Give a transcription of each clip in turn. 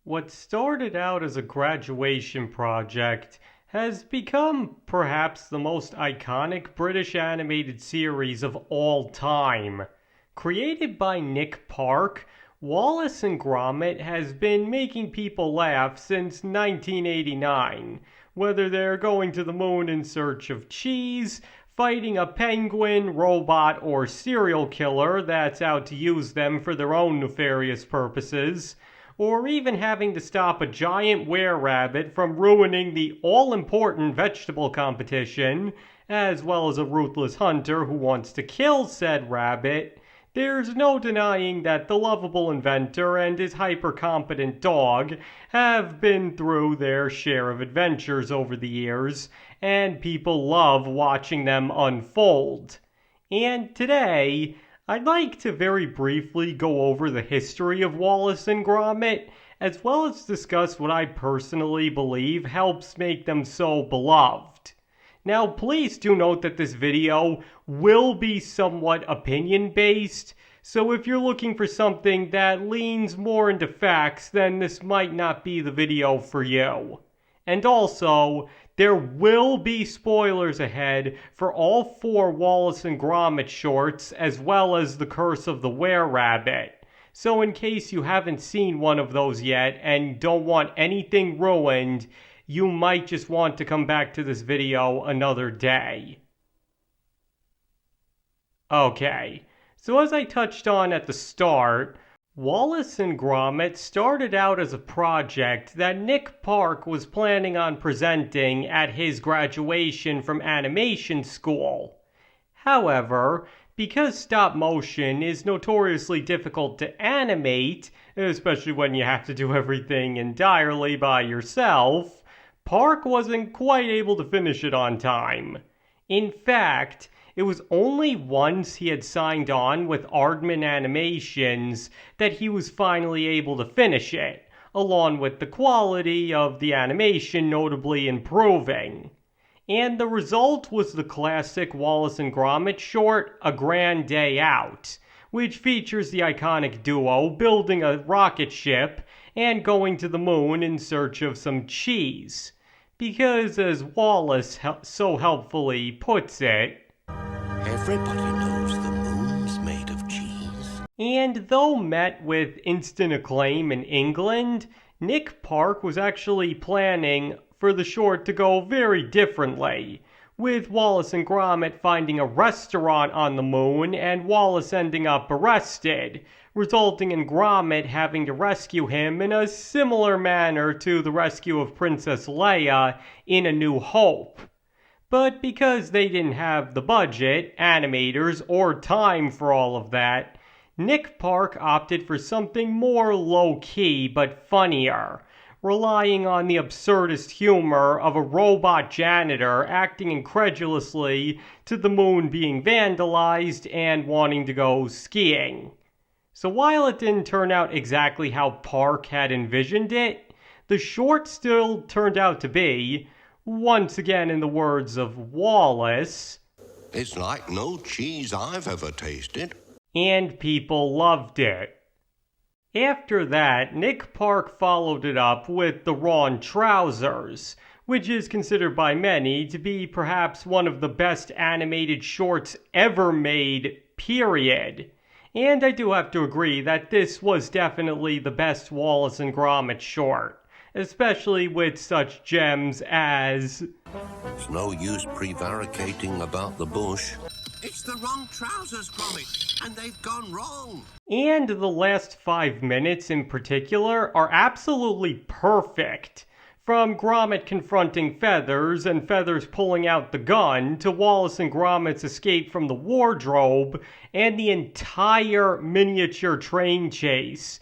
What started out as a graduation project has become perhaps the most iconic British animated series of all time. Created by Nick Park, Wallace and Gromit has been making people laugh since 1989, whether they're going to the moon in search of cheese, fighting a penguin, robot, or serial killer that's out to use them for their own nefarious purposes, or even having to stop a giant were-rabbit from ruining the all-important vegetable competition, as well as a ruthless hunter who wants to kill said rabbit. There's no denying that the lovable inventor and his hyper-competent dog have been through their share of adventures over the years, and people love watching them unfold. And today, I'd like to very briefly go over the history of Wallace and Gromit, as well as discuss what I personally believe helps make them so beloved. Now, please do note that this video will be somewhat opinion-based, so if you're looking for something that leans more into facts, then this might not be the video for you. And also, there will be spoilers ahead for all 4 Wallace and Gromit shorts, as well as The Curse of the Were-Rabbit. So in case you haven't seen one of those yet and don't want anything ruined, you might just want to come back to this video another day. Okay, so as I touched on at the start, Wallace and Gromit started out as a project that Nick Park was planning on presenting at his graduation from animation school. However, because stop motion is notoriously difficult to animate, especially when you have to do everything entirely by yourself, Park wasn't quite able to finish it on time. In fact, it was only once he had signed on with Aardman Animations that he was finally able to finish it, along with the quality of the animation notably improving. And the result was the classic Wallace and Gromit short, A Grand Day Out, which features the iconic duo building a rocket ship and going to the moon in search of some cheese. Because, as Wallace so helpfully puts it, everybody knows the moon's made of cheese. And though met with instant acclaim in England, Nick Park was actually planning for the short to go very differently, with Wallace and Gromit finding a restaurant on the moon and Wallace ending up arrested, resulting in Gromit having to rescue him in a similar manner to the rescue of Princess Leia in A New Hope. But because they didn't have the budget, animators, or time for all of that, Nick Park opted for something more low-key but funnier, relying on the absurdist humor of a robot janitor acting incredulously to the moon being vandalized and wanting to go skiing. So while it didn't turn out exactly how Park had envisioned it, the short still turned out to be, once again in the words of Wallace, "It's like no cheese I've ever tasted." And people loved it. After that, Nick Park followed it up with The Wrong Trousers, which is considered by many to be perhaps one of the best animated shorts ever made, period. And I do have to agree that this was definitely the best Wallace and Gromit short, especially with such gems as It's no use prevaricating about the bush. It's the wrong trousers, Gromit, and they've gone wrong. And the last 5 minutes in particular are absolutely perfect. From Gromit confronting Feathers and Feathers pulling out the gun to Wallace and Gromit's escape from the wardrobe and the entire miniature train chase.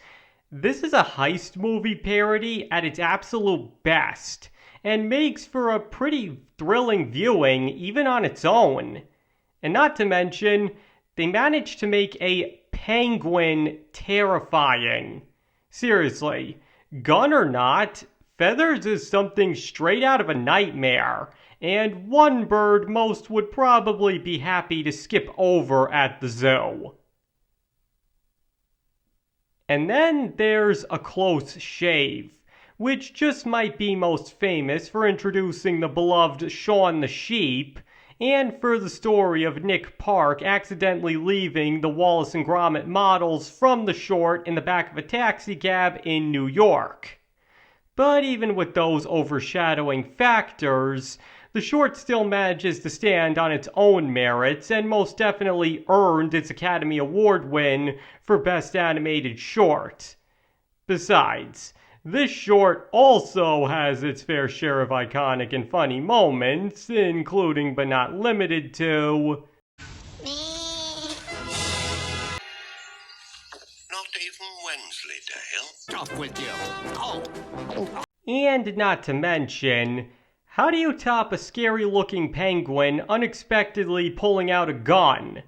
This is a heist movie parody at its absolute best and makes for a pretty thrilling viewing even on its own. And not to mention, they managed to make a penguin terrifying. Seriously, gun or not, Feathers is something straight out of a nightmare, and one bird most would probably be happy to skip over at the zoo. And then there's A Close Shave, which just might be most famous for introducing the beloved Shaun the Sheep, and for the story of Nick Park accidentally leaving the Wallace and Gromit models from the short in the back of a taxicab in New York. But even with those overshadowing factors, the short still manages to stand on its own merits and most definitely earned its Academy Award win for Best Animated Short. Besides, this short also has its fair share of iconic and funny moments, including but not limited to... Not even Wensleydale. Off with you. Oh. And not to mention, how do you top a scary-looking penguin unexpectedly pulling out a gun?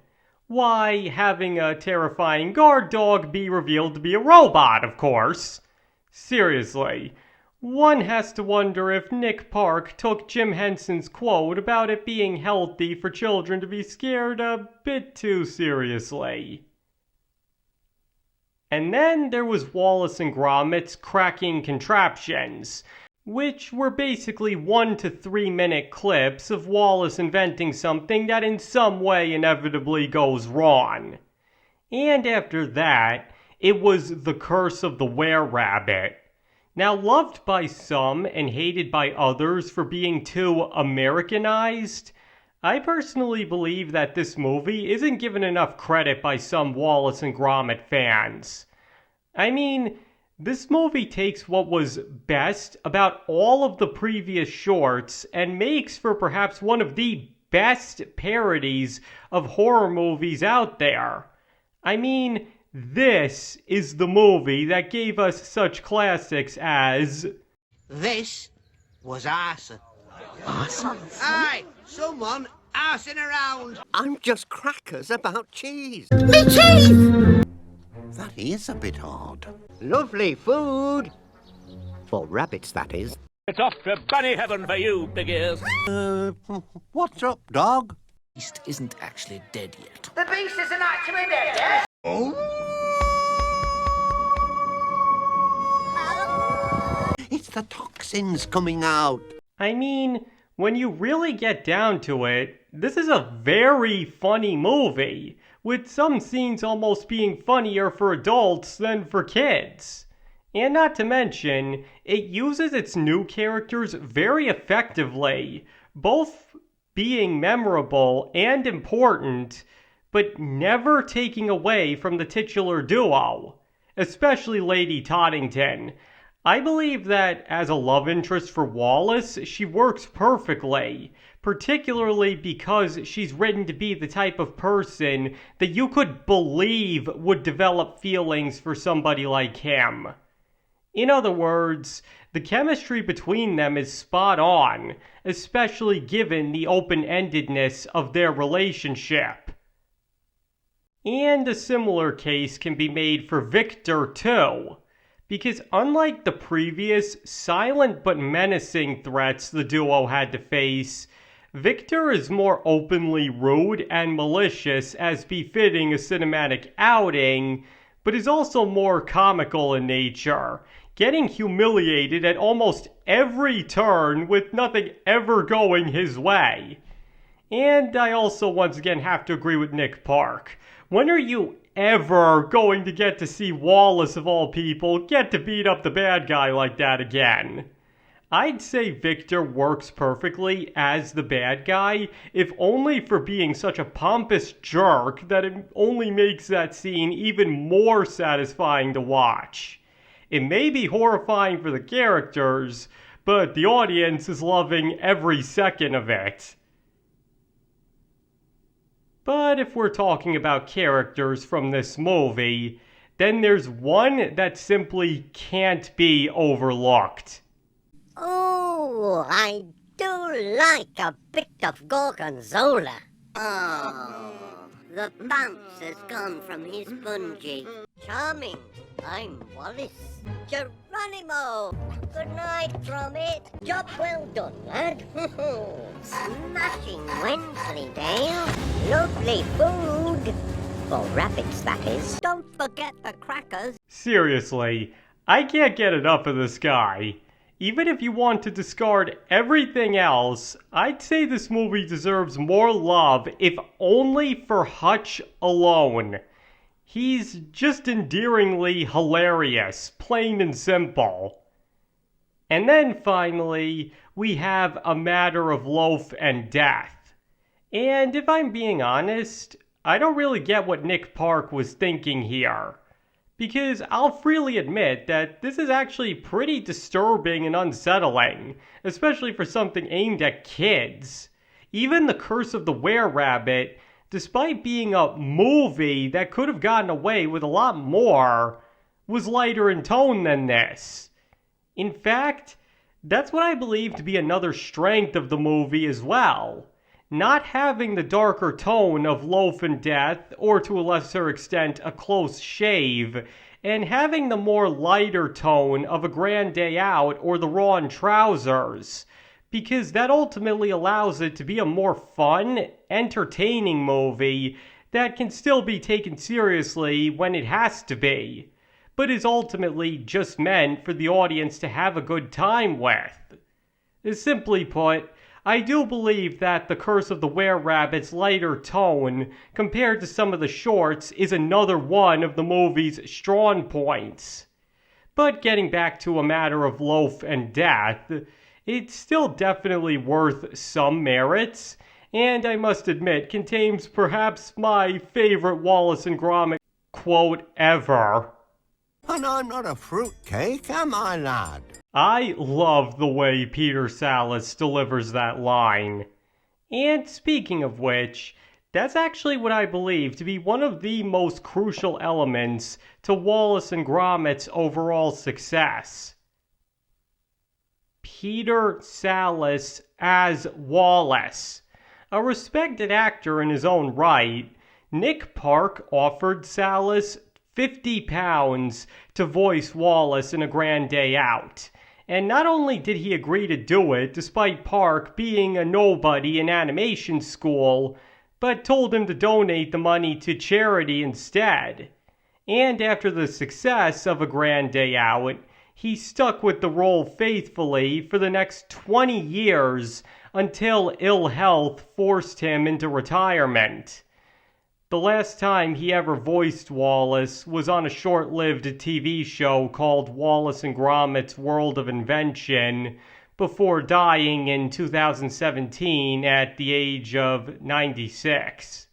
Why, having a terrifying guard dog be revealed to be a robot, of course. Seriously, one has to wonder if Nick Park took Jim Henson's quote about it being healthy for children to be scared a bit too seriously. And then there was Wallace and Gromit's cracking contraptions, which were basically 1 to 3 minute clips of Wallace inventing something that in some way inevitably goes wrong. And after that, it was The Curse of the Were-Rabbit. Now loved by some and hated by others for being too Americanized, I personally believe that this movie isn't given enough credit by some Wallace and Gromit fans. I mean, this movie takes what was best about all of the previous shorts and makes for perhaps one of the best parodies of horror movies out there. I mean, this is the movie that gave us such classics as... This was arson. Arson? Aye, someone arsing around. I'm just crackers about cheese. Me cheese! That is a bit odd. Lovely food. For rabbits, that is. It's off to bunny heaven for you, big ears. What's up, dog? Beast isn't actually dead yet. The beast isn't actually dead, yeah? It's the toxins coming out. I mean, when you really get down to it, this is a very funny movie, with some scenes almost being funnier for adults than for kids. And not to mention, it uses its new characters very effectively, both being memorable and important, but never taking away from the titular duo, especially Lady Toddington. I believe that as a love interest for Wallace, she works perfectly, particularly because she's written to be the type of person that you could believe would develop feelings for somebody like him. In other words, the chemistry between them is spot on, especially given the open-endedness of their relationship. And a similar case can be made for Victor too, because unlike the previous silent but menacing threats the duo had to face, Victor is more openly rude and malicious as befitting a cinematic outing, but is also more comical in nature, getting humiliated at almost every turn with nothing ever going his way. And I also once again have to agree with Nick Park. When are you ever going to get to see Wallace, of all people, get to beat up the bad guy like that again? I'd say Victor works perfectly as the bad guy, if only for being such a pompous jerk that it only makes that scene even more satisfying to watch. It may be horrifying for the characters, but the audience is loving every second of it. But if we're talking about characters from this movie, then there's one that simply can't be overlooked. Oh, I do like a bit of gorgonzola. Oh, the bounce has gone from his bungee. Charming. I'm Wallace. Geronimo! Good night, Gromit. Job well done, lad. Smashing Wensleydale. Lovely food. For rabbits, that is. Don't forget the crackers. Seriously, I can't get enough of this guy. Even if you want to discard everything else, I'd say this movie deserves more love, if only for Hutch alone. He's just endearingly hilarious, plain and simple. And then finally, we have A Matter of Loaf and Death. And if I'm being honest, I don't really get what Nick Park was thinking here. Because I'll freely admit that this is actually pretty disturbing and unsettling, especially for something aimed at kids. Even The Curse of the Were-Rabbit, despite being a movie that could have gotten away with a lot more, was lighter in tone than this. In fact, that's what I believe to be another strength of the movie as well. Not having the darker tone of Loaf and Death, or to a lesser extent A Close Shave, and having the more lighter tone of A Grand Day Out or The Raw in Trousers, because that ultimately allows it to be a more fun, entertaining movie that can still be taken seriously when it has to be, but is ultimately just meant for the audience to have a good time with. Simply put, I do believe that The Curse of the Were-Rabbit's lighter tone, compared to some of the shorts, is another one of the movie's strong points. But getting back to A Matter of Loaf and Death, it's still definitely worth some merits, and I must admit contains perhaps my favorite Wallace and Gromit quote ever. And I'm not a fruitcake, am I, lad? I love the way Peter Sallis delivers that line. And speaking of which, that's actually what I believe to be one of the most crucial elements to Wallace and Gromit's overall success. Peter Sallis as Wallace. A respected actor in his own right, Nick Park offered Sallis £50 to voice Wallace in A Grand Day Out. And not only did he agree to do it, despite Park being a nobody in animation school, but told him to donate the money to charity instead. And after the success of A Grand Day Out, he stuck with the role faithfully for the next 20 years until ill health forced him into retirement. The last time he ever voiced Wallace was on a short-lived TV show called Wallace and Gromit's World of Invention, before dying in 2017 at the age of 96.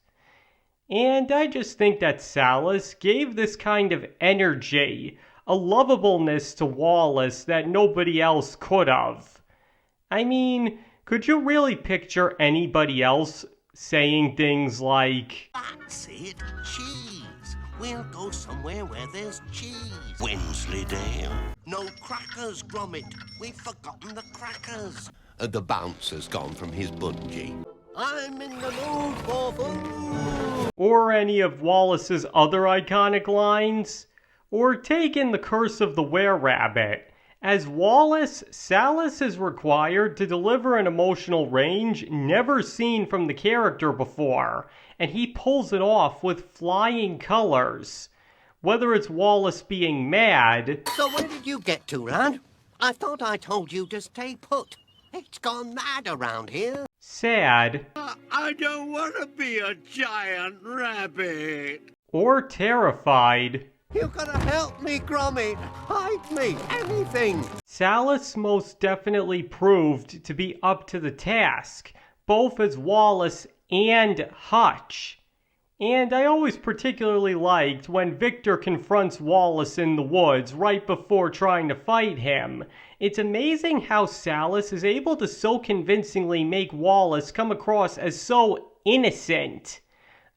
And I just think that Sallis gave this kind of energy, a lovableness to Wallace that nobody else could have. I mean, could you really picture anybody else saying things like, That's it, cheese. We'll go somewhere where there's cheese. Wensleydale. No crackers, Gromit. We've forgotten the crackers. The bouncer's gone from his bungee. I'm in the mood for food. or any of Wallace's other iconic lines? Or take in The Curse of the Were-Rabbit. As Wallace, Sallis is required to deliver an emotional range never seen from the character before, and he pulls it off with flying colors. Whether it's Wallace being mad... So where did you get to, lad? I thought I told you to stay put. It's gone mad around here. sad, I don't want to be a giant rabbit. or terrified, You gotta help me, Gromit. Hide me. Anything. Sallis most definitely proved to be up to the task, both as Wallace and Hutch. And I always particularly liked when Victor confronts Wallace in the woods right before trying to fight him. It's amazing how Sallis is able to so convincingly make Wallace come across as so innocent.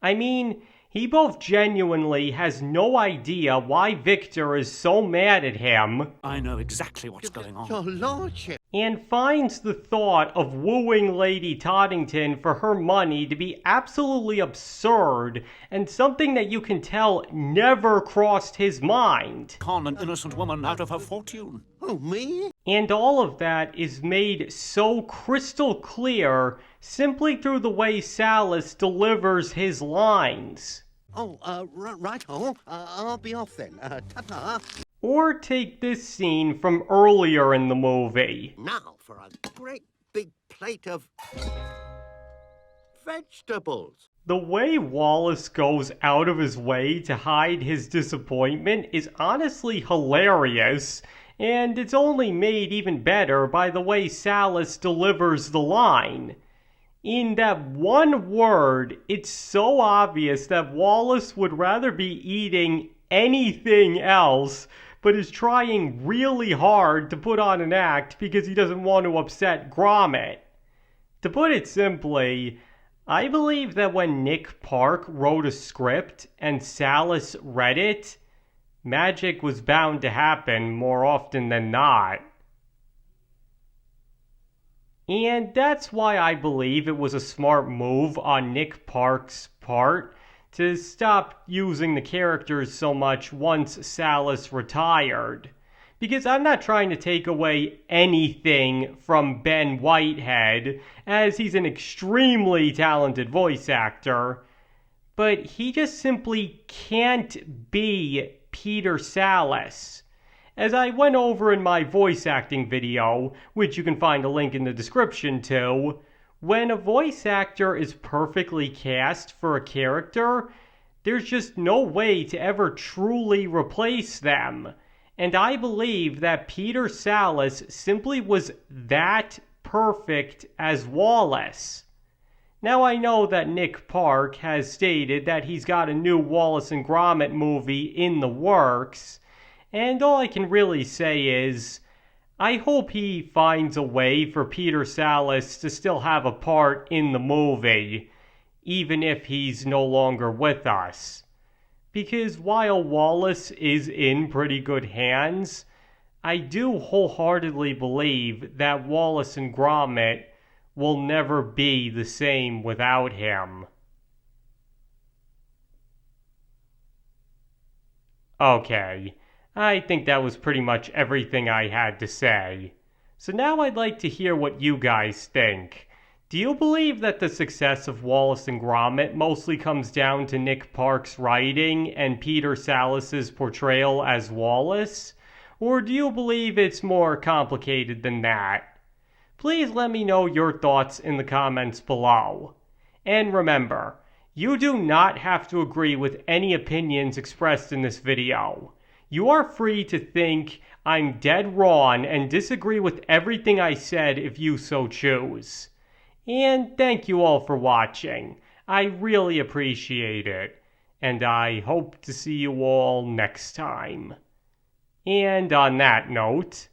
I mean, he both genuinely has no idea why Victor is so mad at him, I know exactly what's going on. Your lordship. and finds the thought of wooing Lady Toddington for her money to be absolutely absurd and something that you can tell never crossed his mind. Con an innocent woman out of her fortune. Who, me? And all of that is made so crystal clear simply through the way Sallis delivers his lines. Right-o. I'll be off then. Ta-ta. Or take this scene from earlier in the movie. Now for a great big plate of vegetables. The way Wallace goes out of his way to hide his disappointment is honestly hilarious, and it's only made even better by the way Salas delivers the line. In that one word, it's so obvious that Wallace would rather be eating anything else, but is trying really hard to put on an act because he doesn't want to upset Gromit. To put it simply, I believe that when Nick Park wrote a script and Salas read it, magic was bound to happen more often than not. And that's why I believe it was a smart move on Nick Park's part to stop using the characters so much once Salas retired. Because I'm not trying to take away anything from Ben Whitehead, as he's an extremely talented voice actor, but he just simply can't be Peter Salas. As I went over in my voice acting video, which you can find a link in the description to, when a voice actor is perfectly cast for a character, there's just no way to ever truly replace them. And I believe that Peter Salas simply was that perfect as Wallace. Now I know that Nick Park has stated that he's got a new Wallace and Gromit movie in the works, and all I can really say is, I hope he finds a way for Peter Salas to still have a part in the movie, even if he's no longer with us. Because while Wallace is in pretty good hands, I do wholeheartedly believe that Wallace and Gromit will never be the same without him. Okay, I think that was pretty much everything I had to say. So now I'd like to hear what you guys think. Do you believe that the success of Wallace and Gromit mostly comes down to Nick Park's writing and Peter Salas's portrayal as Wallace? Or do you believe it's more complicated than that? Please let me know your thoughts in the comments below. And remember, you do not have to agree with any opinions expressed in this video. You are free to think I'm dead wrong and disagree with everything I said if you so choose. And thank you all for watching. I really appreciate it. And I hope to see you all next time. And on that note...